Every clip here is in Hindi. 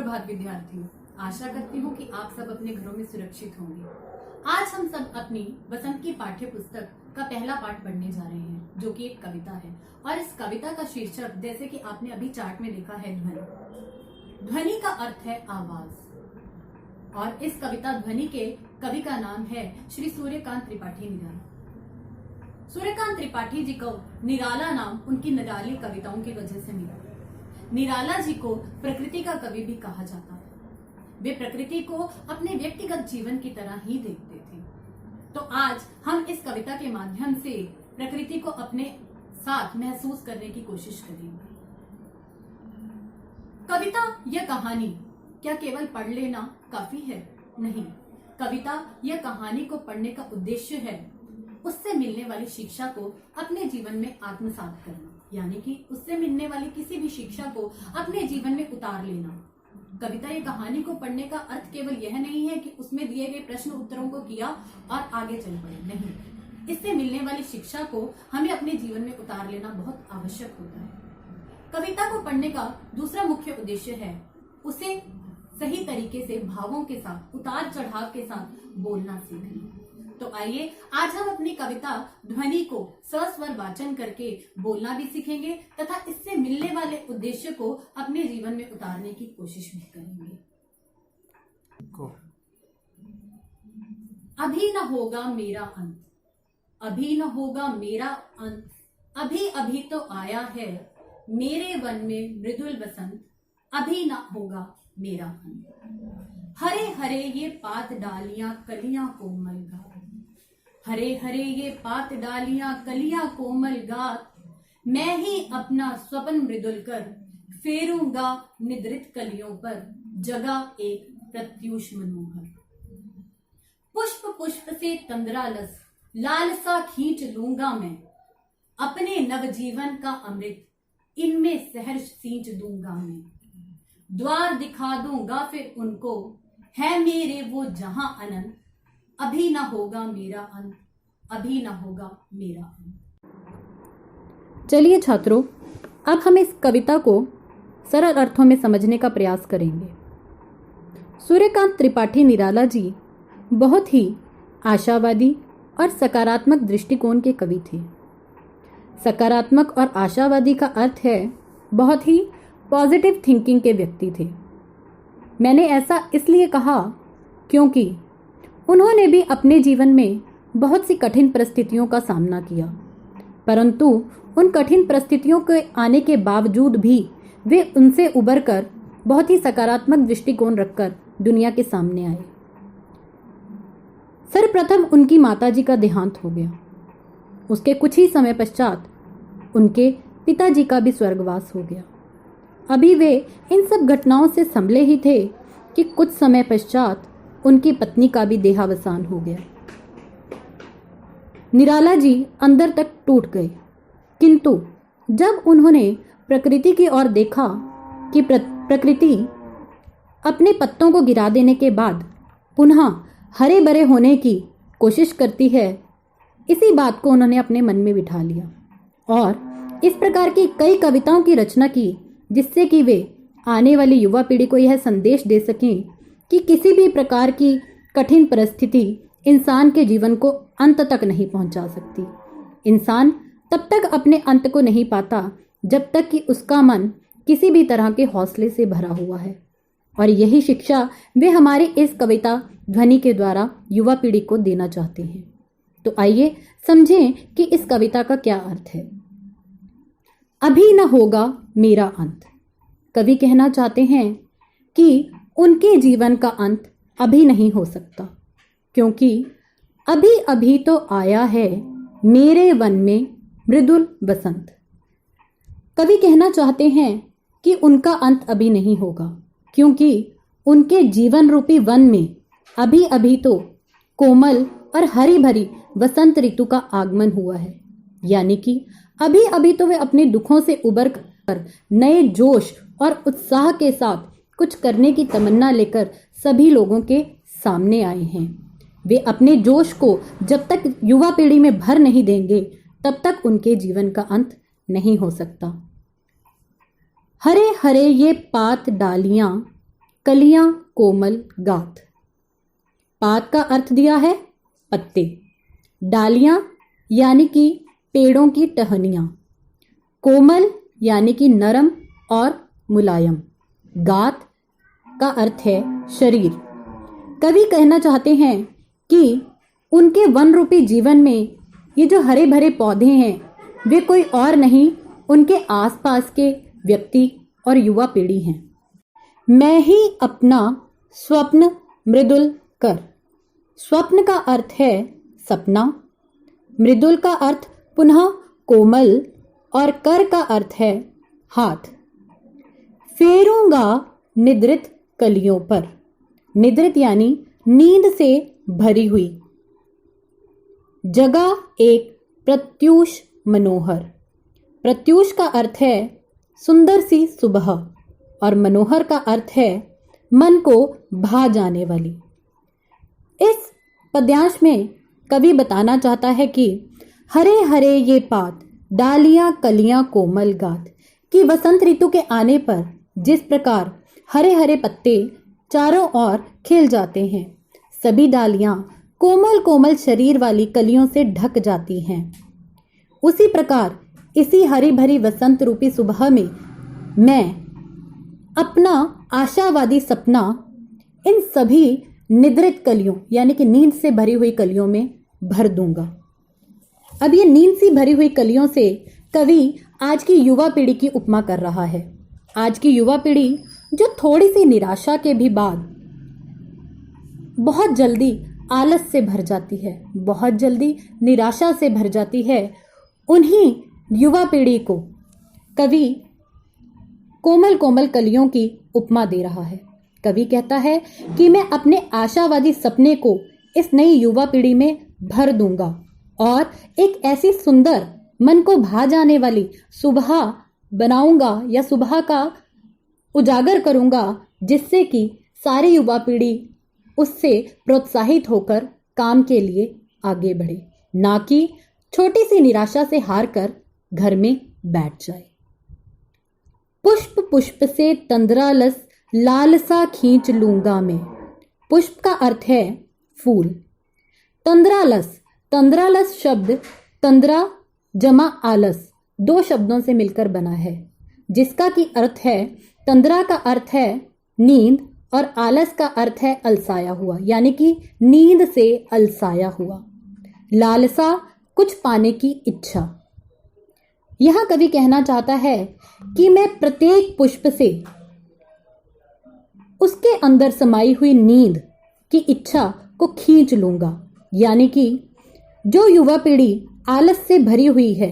सुप्रभात विद्यार्थियों, आशा करती हूँ कि आप सब अपने घरों में सुरक्षित होंगे। आज हम सब अपनी वसंत की पाठ्य पुस्तक का पहला पाठ पढ़ने जा रहे हैं, जो कि एक कविता है। और इस कविता का शीर्षक, जैसे कि आपने अभी चार्ट में देखा है, ध्वनि। ध्वनि का अर्थ है आवाज। और इस कविता ध्वनि के कवि का नाम है श्री सूर्यकांत त्रिपाठी निराला। सूर्यकांत त्रिपाठी जी को निराला नाम उनकी निराली कविताओं की वजह से मिला। निराला जी को प्रकृति का कवि भी कहा जाता है। वे प्रकृति को अपने व्यक्तिगत जीवन की तरह ही देखते थे। तो आज हम इस कविता के माध्यम से प्रकृति को अपने साथ महसूस करने की कोशिश करेंगे। कविता या कहानी क्या केवल पढ़ लेना काफी है? नहीं, कविता या कहानी को पढ़ने का उद्देश्य है उससे मिलने वाली शिक्षा को अपने जीवन में आत्मसात करना, यानी कि उससे मिलने वाली किसी भी शिक्षा को अपने जीवन में उतार लेना। कविता या कहानी को पढ़ने का अर्थ केवल यह नहीं है कि उसमें दिए गए प्रश्न उत्तरों को किया और आगे चल पड़े। नहीं, इससे मिलने वाली शिक्षा को हमें अपने जीवन में उतार लेना बहुत आवश्यक होता है। कविता को पढ़ने का दूसरा मुख्य उद्देश्य है उसे सही तरीके से भावों के साथ, उतार चढ़ाव के साथ बोलना सीखना। तो आइए आज हम अपनी कविता ध्वनि को सस्वर वाचन करके बोलना भी सीखेंगे तथा इससे मिलने वाले उद्देश्य को अपने जीवन में उतारने की कोशिश भी करेंगे। अभी न होगा मेरा अंत, अभी न होगा मेरा अंत, अभी अभी तो आया है मेरे वन में मृदुल बसंत, अभी न होगा मेरा अंत। हरे हरे ये पात डालियां कलियां कोमल गात, हरे हरे ये पात डालियां कलियां कोमल गात, मैं ही अपना स्वप्न मृदुल कर फेरूंगा निद्रित कलियों पर जगा एक प्रत्यूष मनोहर। पुष्प पुष्प से तंद्रालस लालसा खींच लूंगा मैं, अपने नवजीवन का अमृत इनमें सहर्ष सींच दूंगा मैं। द्वार दिखा दूंगा फिर उनको है मेरे वो जहां अनंत, अभी ना होगा मेरा अंत, अभी ना होगा मेरा अंत। चलिए छात्रों, अब हम इस कविता को सरल अर्थों में समझने का प्रयास करेंगे। सूर्यकांत त्रिपाठी निराला जी बहुत ही आशावादी और सकारात्मक दृष्टिकोण के कवि थे। सकारात्मक और आशावादी का अर्थ है बहुत ही पॉजिटिव थिंकिंग के व्यक्ति थे। मैंने ऐसा इसलिए कहा क्योंकि उन्होंने भी अपने जीवन में बहुत सी कठिन परिस्थितियों का सामना किया, परंतु उन कठिन परिस्थितियों के आने के बावजूद भी वे उनसे उबरकर बहुत ही सकारात्मक दृष्टिकोण रखकर दुनिया के सामने आए। सर्वप्रथम उनकी माताजी का देहांत हो गया। उसके कुछ ही समय पश्चात उनके पिताजी का भी स्वर्गवास हो गया। अभी वे इन सब घटनाओं से संभले ही थे कि कुछ समय पश्चात उनकी पत्नी का भी देहावसान हो गया। निराला जी अंदर तक टूट गए, किंतु जब उन्होंने प्रकृति की ओर देखा कि प्रकृति अपने पत्तों को गिरा देने के बाद पुनः हरे भरे होने की कोशिश करती है, इसी बात को उन्होंने अपने मन में बिठा लिया और इस प्रकार की कई कविताओं की रचना की, जिससे कि वे आने वाली युवा पीढ़ी को यह संदेश दे सकें कि किसी भी प्रकार की कठिन परिस्थिति इंसान के जीवन को अंत तक नहीं पहुंचा सकती। इंसान तब तक अपने अंत को नहीं पाता जब तक कि उसका मन किसी भी तरह के हौसले से भरा हुआ है। और यही शिक्षा वे हमारी इस कविता ध्वनि के द्वारा युवा पीढ़ी को देना चाहते हैं। तो आइए समझें कि इस कविता का क्या अर्थ है। अभी न होगा मेरा अंत। कवि कहना चाहते हैं कि उनके जीवन का अंत अभी नहीं हो सकता, क्योंकि अभी अभी तो आया है मेरे वन में मृदुल बसंत। कवि कहना चाहते हैं कि उनका अंत अभी नहीं होगा, क्योंकि उनके जीवन रूपी वन में अभी अभी तो कोमल और हरी भरी वसंत ऋतु का आगमन हुआ है। यानी कि अभी अभी तो वे अपने दुखों से उबर कर नए जोश और उत्साह के साथ कुछ करने की तमन्ना लेकर सभी लोगों के सामने आए हैं। वे अपने जोश को जब तक युवा पीढ़ी में भर नहीं देंगे, तब तक उनके जीवन का अंत नहीं हो सकता। हरे हरे ये पात डालियां कलियां कोमल गात। पात का अर्थ दिया है पत्ते। डालियां यानी कि पेड़ों की टहनियां। कोमल यानी कि नरम और मुलायम। गात का अर्थ है शरीर। कवि कहना चाहते हैं कि उनके वन रूपी जीवन में ये जो हरे भरे पौधे हैं वे कोई और नहीं, उनके आसपास के व्यक्ति और युवा पीढ़ी हैं। मैं ही अपना स्वप्न मृदुल कर। स्वप्न का अर्थ है सपना, मृदुल का अर्थ पुनः कोमल और कर का अर्थ है हाथ। फेरूंगा निद्रित कलियों पर। निद्रित यानी नींद से भरी हुई। जगह एक प्रत्यूष मनोहर। प्रत्यूष का अर्थ है सुंदर सी सुबह और मनोहर का अर्थ है मन को भा जाने वाली। इस पद्यांश में कवि बताना चाहता है कि हरे हरे ये पात, डालियां कलियां कोमल गात, कि वसंत ऋतु के आने पर जिस प्रकार हरे हरे पत्ते चारों ओर खिल जाते हैं, सभी डालियां कोमल कोमल शरीर वाली कलियों से ढक जाती हैं, उसी प्रकार इसी हरी भरी वसंत रूपी सुबह में मैं अपना आशावादी सपना इन सभी निद्रित कलियों यानी कि नींद से भरी हुई कलियों में भर दूंगा। अब ये नींद सी भरी हुई कलियों से कवि आज की युवा पीढ़ी की उपमा कर रहा है। आज की युवा पीढ़ी जो थोड़ी सी निराशा के भी बाद बहुत जल्दी आलस से भर जाती है, बहुत जल्दी निराशा से भर जाती है, उन्हीं युवा पीढ़ी को कवि कोमल कोमल कलियों की उपमा दे रहा है। कवि कहता है कि मैं अपने आशावादी सपने को इस नई युवा पीढ़ी में भर दूंगा और एक ऐसी सुंदर मन को भा जाने वाली सुबह बनाऊंगा या सुबह का उजागर करूंगा, जिससे कि सारी युवा पीढ़ी उससे प्रोत्साहित होकर काम के लिए आगे बढ़े, ना कि छोटी सी निराशा से हार कर घर में बैठ जाए। पुष्प पुष्प से तंद्रालस लालसा खींच लूंगा मैं। पुष्प का अर्थ है फूल। तंद्रालस, तंद्रालस शब्द तंद्रा जमा आलस दो शब्दों से मिलकर बना है, जिसका की अर्थ है तंद्रा का अर्थ है नींद और आलस का अर्थ है अलसाया हुआ, यानी कि नींद से अलसाया हुआ। लालसा कुछ पाने की इच्छा। यह कवि कहना चाहता है कि मैं प्रत्येक पुष्प से उसके अंदर समाई हुई नींद की इच्छा को खींच लूंगा, यानी कि जो युवा पीढ़ी आलस से भरी हुई है,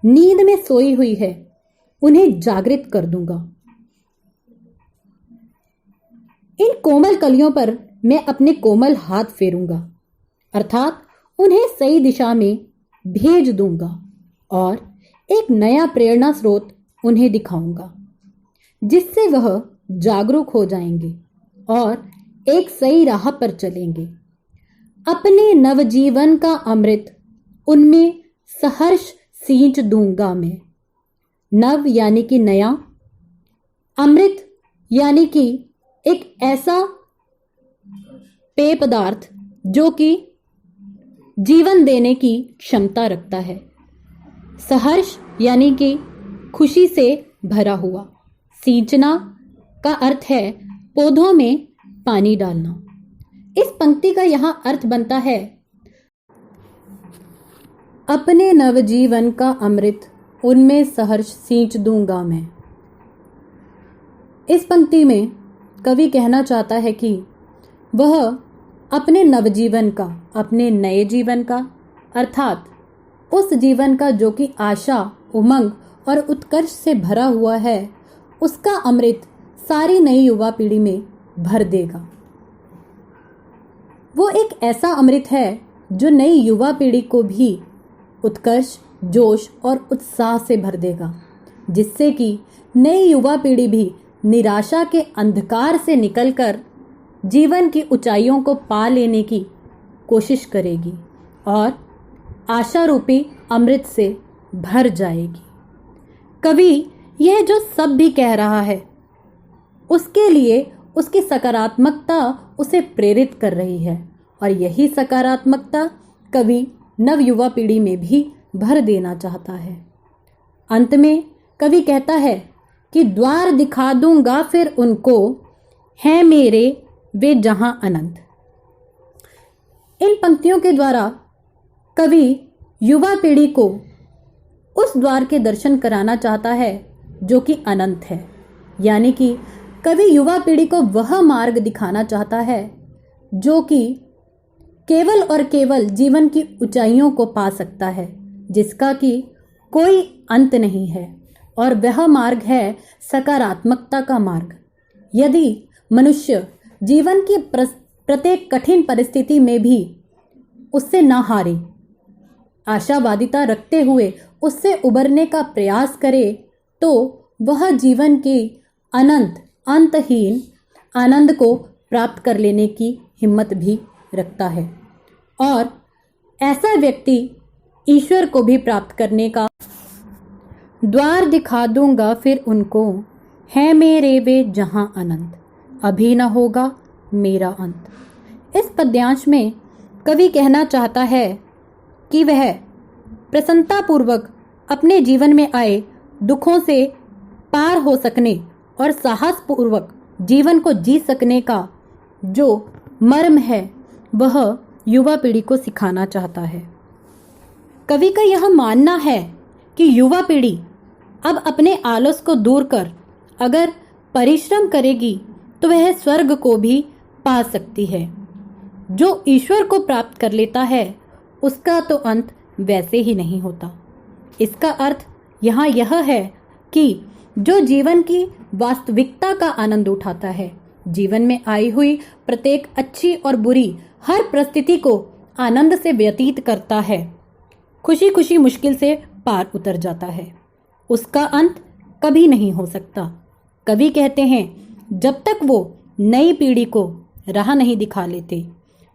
नींद में सोई हुई है, उन्हें जागृत कर दूंगा। इन कोमल कलियों पर मैं अपने कोमल हाथ फेरूंगा, अर्थात उन्हें सही दिशा में भेज दूंगा और एक नया प्रेरणा स्रोत उन्हें दिखाऊंगा, जिससे वह जागरूक हो जाएंगे और एक सही राह पर चलेंगे। अपने नवजीवन का अमृत उनमें सहर्ष सींच दूंगा मैं। नव यानी कि नया, अमृत यानी कि एक ऐसा पेय पदार्थ जो कि जीवन देने की क्षमता रखता है। सहर्ष यानी कि खुशी से भरा हुआ। सींचना का अर्थ है पौधों में पानी डालना। इस पंक्ति का यहाँ अर्थ बनता है अपने नवजीवन का अमृत उनमें सहर्ष सींच दूंगा मैं। इस पंक्ति में कवि कहना चाहता है कि वह अपने नवजीवन का, अपने नए जीवन का, अर्थात उस जीवन का जो कि आशा, उमंग और उत्कर्ष से भरा हुआ है, उसका अमृत सारी नई युवा पीढ़ी में भर देगा। वो एक ऐसा अमृत है जो नई युवा पीढ़ी को भी उत्कर्ष, जोश और उत्साह से भर देगा, जिससे कि नई युवा पीढ़ी भी निराशा के अंधकार से निकलकर जीवन की ऊंचाइयों को पा लेने की कोशिश करेगी और आशा रूपी अमृत से भर जाएगी। कवि यह जो सब भी कह रहा है, उसके लिए उसकी सकारात्मकता उसे प्रेरित कर रही है और यही सकारात्मकता कवि नवयुवा पीढ़ी में भी भर देना चाहता है। अंत में कवि कहता है कि द्वार दिखा दूंगा फिर उनको, हैं मेरे वे जहां अनंत। इन पंक्तियों के द्वारा कवि युवा पीढ़ी को उस द्वार के दर्शन कराना चाहता है जो कि अनंत है, यानी कि कवि युवा पीढ़ी को वह मार्ग दिखाना चाहता है जो कि केवल और केवल जीवन की ऊंचाइयों को पा सकता है, जिसका कि कोई अंत नहीं है, और वह मार्ग है सकारात्मकता का मार्ग। यदि मनुष्य जीवन की प्रत्येक कठिन परिस्थिति में भी उससे ना हारे, आशावादिता रखते हुए उससे उबरने का प्रयास करे, तो वह जीवन के अनंत अंतहीन आनंद को प्राप्त कर लेने की हिम्मत भी रखता है, और ऐसा व्यक्ति ईश्वर को भी प्राप्त करने का द्वार दिखा दूंगा फिर उनको, है मेरे वे जहां अनंत, अभी न होगा मेरा अंत। इस पद्यांश में कवि कहना चाहता है कि वह प्रसन्नतापूर्वक अपने जीवन में आए दुखों से पार हो सकने और साहसपूर्वक जीवन को जी सकने का जो मर्म है वह युवा पीढ़ी को सिखाना चाहता है। कवि का यह मानना है कि युवा पीढ़ी अब अपने आलस को दूर कर अगर परिश्रम करेगी तो वह स्वर्ग को भी पा सकती है। जो ईश्वर को प्राप्त कर लेता है उसका तो अंत वैसे ही नहीं होता। इसका अर्थ यहाँ यह है कि जो जीवन की वास्तविकता का आनंद उठाता है, जीवन में आई हुई प्रत्येक अच्छी और बुरी हर परिस्थिति को आनंद से व्यतीत करता है, खुशी खुशी मुश्किल से पार उतर जाता है, उसका अंत कभी नहीं हो सकता। कवि कहते हैं जब तक वो नई पीढ़ी को राह नहीं दिखा लेते,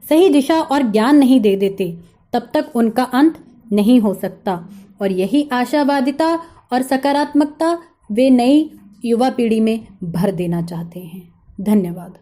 सही दिशा और ज्ञान नहीं दे देते, तब तक उनका अंत नहीं हो सकता। और यही आशावादिता और सकारात्मकता वे नई युवा पीढ़ी में भर देना चाहते हैं। धन्यवाद।